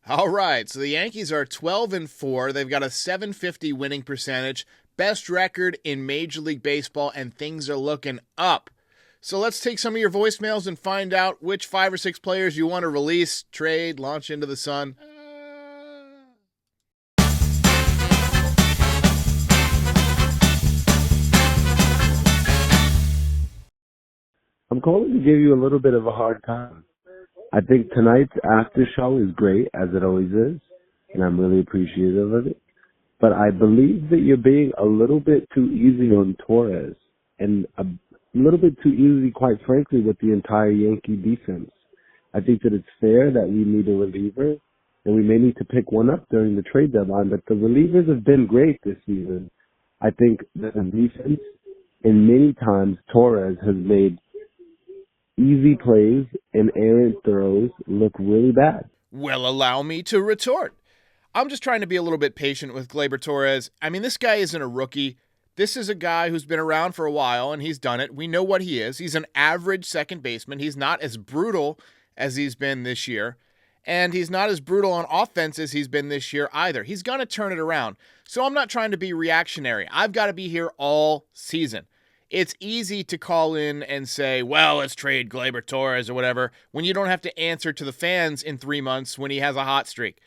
All right, so the Yankees are 12-4. They've got a 750 winning percentage, best record in Major League Baseball, and things are looking up. So let's take some of your voicemails and find out which 5 or 6 players you want to release, trade, launch into the sun. I'm calling to give you a little bit of a hard time. I think tonight's after show is great, as it always is, and I'm really appreciative of it. But I believe that you're being a little bit too easy on Torres, and a little bit too easy, quite frankly, with the entire Yankee defense. I think that it's fair that we need a reliever, and we may need to pick one up during the trade deadline, but the relievers have been great this season. I think that the defense, and many times Torres has made easy plays and errant throws look really bad. Well, allow me to retort. I'm just trying to be a little bit patient with Gleyber Torres. I mean, this guy isn't a rookie. This is a guy who's been around for a while, and he's done it. We know what he is. He's an average second baseman. He's not as brutal as he's been this year, and he's not as brutal on offense as he's been this year either. He's going to turn it around. So I'm not trying to be reactionary. I've got to be here all season. It's easy to call in and say, well, let's trade Gleyber Torres or whatever, when you don't have to answer to the fans in 3 months when he has a hot streak.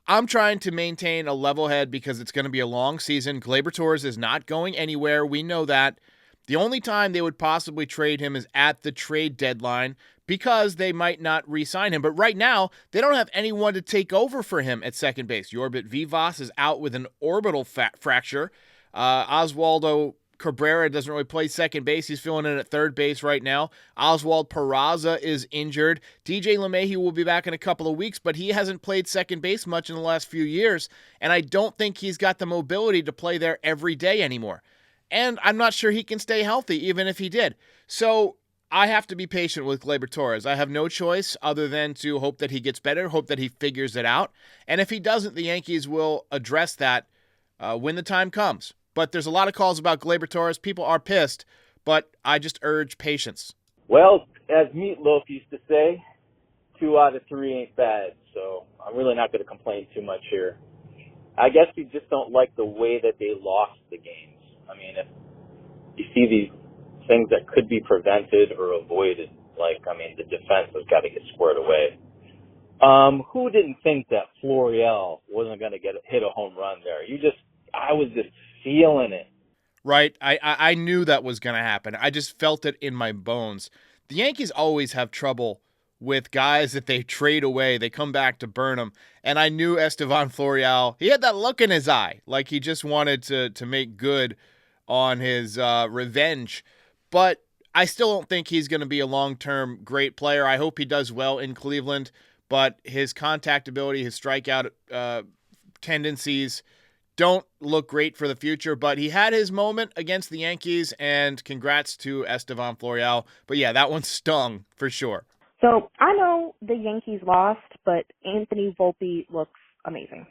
I'm trying to maintain a level head because it's going to be a long season. Gleyber Torres is not going anywhere. We know that. The only time they would possibly trade him is at the trade deadline because they might not re-sign him. But right now, they don't have anyone to take over for him at second base. Yorbit Vivas is out with an orbital fracture. Oswaldo Cabrera doesn't really play second base. He's filling in at third base right now. Oswald Peraza is injured. DJ LeMahieu will be back in a couple of weeks, but he hasn't played second base much in the last few years, and I don't think he's got the mobility to play there every day anymore. And I'm not sure he can stay healthy, even if he did. So I have to be patient with Gleyber Torres. I have no choice other than to hope that he gets better, hope that he figures it out. And if he doesn't, the Yankees will address that when the time comes. But there's a lot of calls about Gleyber Torres. People are pissed, but I just urge patience. Well, as Meatloaf used to say, 2 out of 3 ain't bad, so I'm really not going to complain too much here. I guess we just don't like the way that they lost the games. I mean, if you see these things that could be prevented or avoided, the defense has got to get squared away. Who didn't think that Florial wasn't going to hit a home run there? I was just feeling it. Right. I knew that was going to happen. I just felt it in my bones. The Yankees always have trouble with guys that they trade away. They come back to burn them. And I knew Estevan Florial, he had that look in his eye, like he just wanted to make good on his revenge. But I still don't think he's going to be a long-term great player. I hope he does well in Cleveland, but his contact ability, his strikeout tendencies don't look great for the future, but he had his moment against the Yankees, and congrats to Estevan Florial. But yeah, that one stung for sure. So I know the Yankees lost, but Anthony Volpe looks amazing.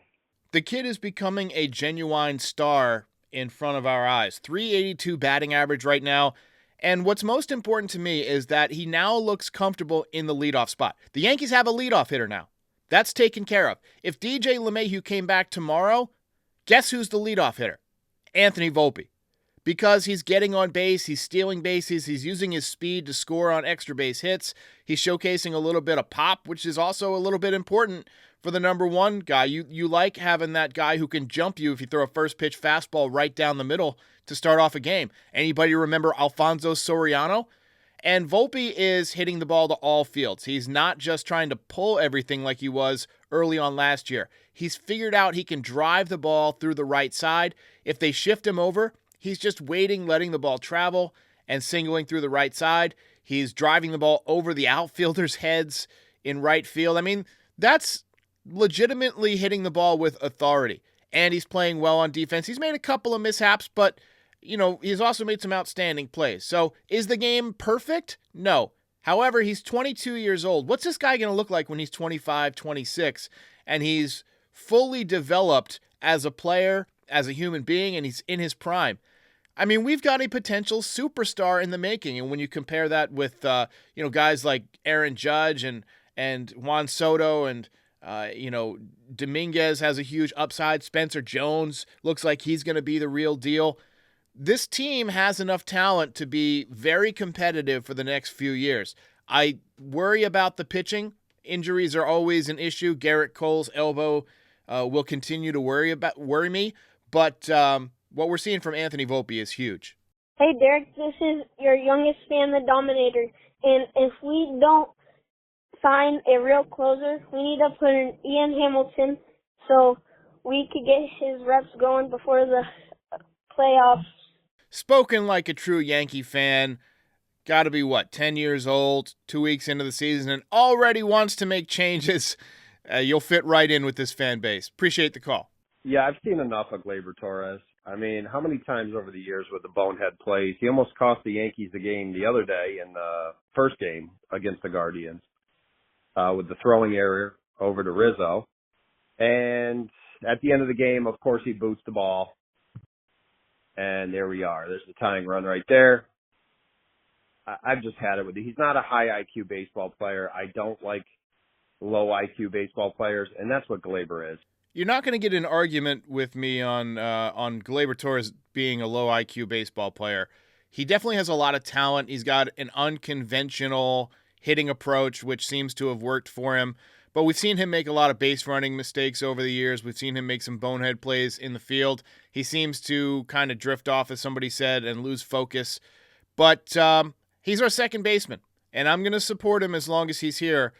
The kid is becoming a genuine star in front of our eyes. 382 batting average right now. And what's most important to me is that he now looks comfortable in the leadoff spot. The Yankees have a leadoff hitter now. That's taken care of. If DJ LeMahieu came back tomorrow, guess who's the leadoff hitter? Anthony Volpe. Because he's getting on base, he's stealing bases, he's using his speed to score on extra base hits. He's showcasing a little bit of pop, which is also a little bit important for the number one guy. You like having that guy who can jump you if you throw a first pitch fastball right down the middle to start off a game. Anybody remember Alfonso Soriano? And Volpe is hitting the ball to all fields. He's not just trying to pull everything like he was early on last year. He's figured out he can drive the ball through the right side. If they shift him over, he's just waiting, letting the ball travel and singling through the right side. He's driving the ball over the outfielders' heads in right field. I mean, that's legitimately hitting the ball with authority. And he's playing well on defense. He's made a couple of mishaps, but he's also made some outstanding plays. So is the game perfect? No. However, he's 22 years old. What's this guy going to look like when he's 25, 26, and he's fully developed as a player, as a human being, and he's in his prime? I mean, we've got a potential superstar in the making, and when you compare that with guys like Aaron Judge and Juan Soto and Dominguez has a huge upside. Spencer Jones looks like he's going to be the real deal. This team has enough talent to be very competitive for the next few years. I worry about the pitching. Injuries are always an issue. Garrett Cole's elbow will continue to worry me. But what we're seeing from Anthony Volpe is huge. Hey, Derek, this is your youngest fan, the Dominator. And if we don't sign a real closer, we need to put in Ian Hamilton so we could get his reps going before the playoffs. Spoken like a true Yankee fan. Got to be, 10 years old, 2 weeks into the season, and already wants to make changes. You'll fit right in with this fan base. Appreciate the call. Yeah, I've seen enough of Gleyber Torres. I mean, how many times over the years with the bonehead plays? He almost cost the Yankees the game the other day in the first game against the Guardians with the throwing error over to Rizzo. And at the end of the game, of course, he boots the ball. And there we are. There's the tying run right there. I've just had it with it. He's not a high IQ baseball player. I don't like low IQ baseball players, and that's what Gleyber is. You're not going to get an argument with me on Gleyber Torres being a low IQ baseball player. He definitely has a lot of talent. He's got an unconventional hitting approach, which seems to have worked for him. But we've seen him make a lot of base running mistakes over the years. We've seen him make some bonehead plays in the field. He seems to kind of drift off, as somebody said, and lose focus. But he's our second baseman, and I'm going to support him as long as he's here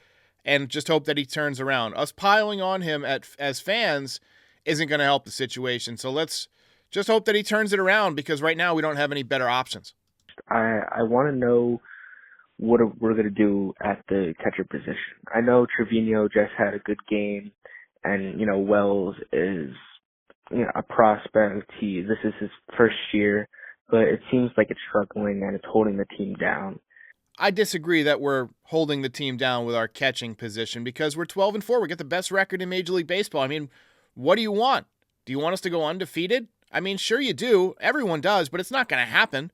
and just hope that he turns around. Us piling on him as fans isn't going to help the situation. So let's just hope that he turns it around, because right now we don't have any better options. I want to know what we're going to do at the catcher position. I know Trevino just had a good game, and, Wells is a prospect. This is his first year, but it seems like it's struggling and it's holding the team down. I disagree that we're holding the team down with our catching position, because we're 12-4. We get the best record in Major League Baseball. I mean, what do you want? Do you want us to go undefeated? I mean, sure you do. Everyone does, but it's not going to happen.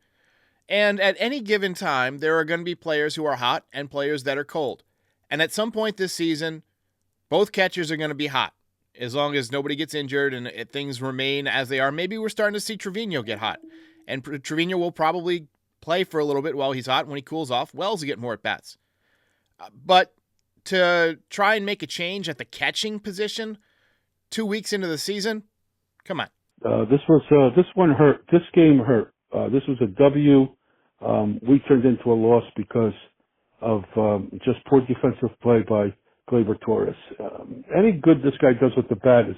And at any given time, there are going to be players who are hot and players that are cold. And at some point this season, both catchers are going to be hot, as long as nobody gets injured and things remain as they are. Maybe we're starting to see Trevino get hot. And Trevino will probably play for a little bit while he's hot. When he cools off, Wells will get more at-bats. But to try and make a change at the catching position 2 weeks into the season, come on. This one hurt. This game hurt. This was a W. We turned into a loss because of just poor defensive play by Gleyber Torres. Any good this guy does with the bat is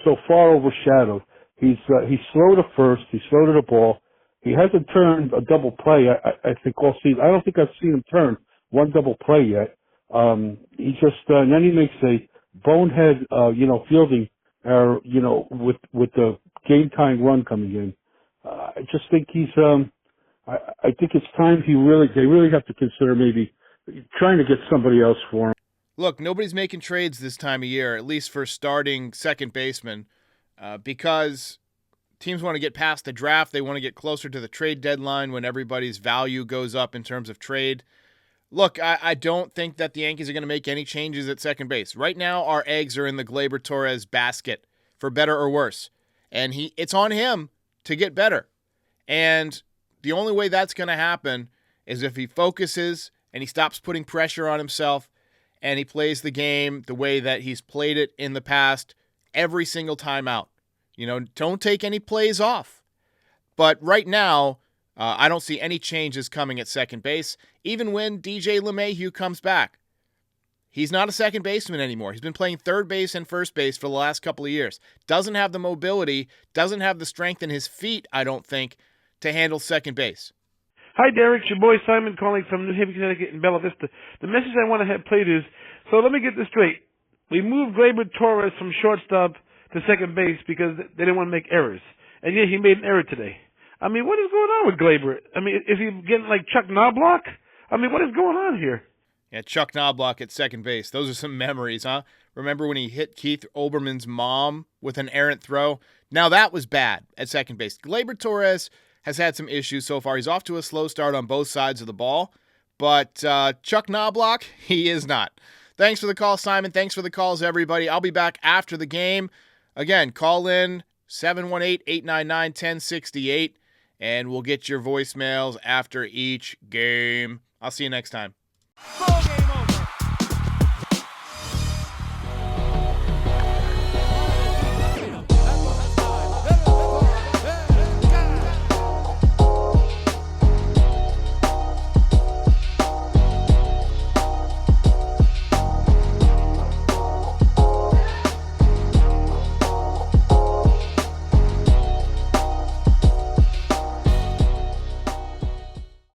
so far overshadowed. He's slow to first. He's slow to the ball. He hasn't turned a double play, I think, all season. I don't think I've seen him turn one double play yet. He just and then he makes a bonehead, fielding error, with the game-tying run coming in. I just think he's. I think it's time they really have to consider maybe trying to get somebody else for him. Look, nobody's making trades this time of year, at least for starting second baseman, because teams want to get past the draft. They want to get closer to the trade deadline when everybody's value goes up in terms of trade. Look, I don't think that the Yankees are going to make any changes at second base. Right now, our eggs are in the Gleyber Torres basket, for better or worse. And it's on him to get better. And the only way that's going to happen is if he focuses and he stops putting pressure on himself and he plays the game the way that he's played it in the past every single time out. Don't take any plays off. But right now, I don't see any changes coming at second base. Even when DJ LeMahieu comes back, he's not a second baseman anymore. He's been playing third base and first base for the last couple of years. Doesn't have the mobility, doesn't have the strength in his feet, I don't think, to handle second base. Hi, Derek. It's your boy Simon calling from New Haven, Connecticut in Bella Vista. The message I want to have played is, so let me get this straight. We moved Gleyber Torres from shortstop to second base because they didn't want to make errors. And yet he made an error today. I mean, what is going on with Gleyber? I mean, is he getting like Chuck Knobloch? I mean, what is going on here? Yeah, Chuck Knobloch at second base. Those are some memories, huh? Remember when he hit Keith Olbermann's mom with an errant throw? Now that was bad at second base. Gleyber Torres has had some issues so far. He's off to a slow start on both sides of the ball. But Chuck Knobloch, he is not. Thanks for the call, Simon. Thanks for the calls, everybody. I'll be back after the game. Again, call in 718-899-1068, and we'll get your voicemails after each game. I'll see you next time.